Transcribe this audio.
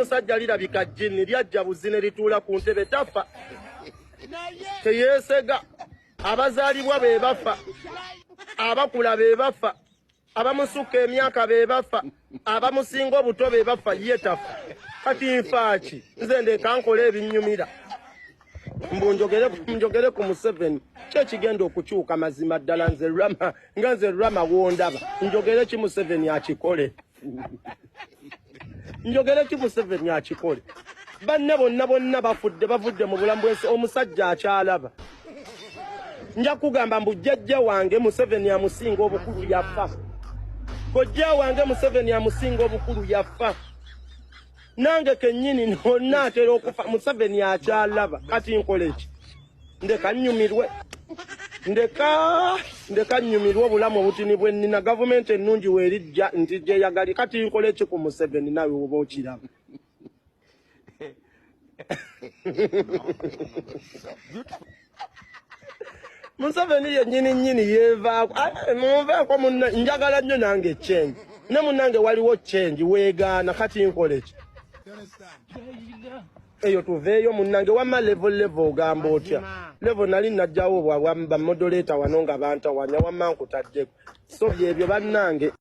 musajja lirabika jjinni lyajja buzine lituula ku ntebe tafa teyeesega abazaalibwa be bafa abakula be bafa abamusukka emyaka be bafa abamusinga obuto be bafa ye tafa kati nfaaki nze ndeeka nkola ebinnyumira mbu njogere ku Museveni kyekigenda okukyuka mazima ddala nze Rama wondaba njogere ki Museveni akikole njogere ki Museveni akikole banne bonna bavudde mu bulamu bwensi omusajja akyalaba nja kugamba mbu jjajja wange Museveni amusinga obukulu yafa kojja wange Museveni amusinga obukulu yafa nange kennyini nonna atera okufa Museveni akyalaba kati nkole ki ndeka nnyumirwe ndeka nnyumirwe obulamu obutini bwe nnina gavumenti ennungi weerijja nti gyeyagali kati nkole ki ku Museveni nawe oba okiraba Museveni yennyini yeevaako munveeko munna njagala nnyo nange change ne munnange waliwo change weegaana kati nkole ki eyo tuveeyo munnange wamma level ogamba otya level nali najjawo bamodoleta wano nga bantawanya wamma nkutaddeko so byebyo bannange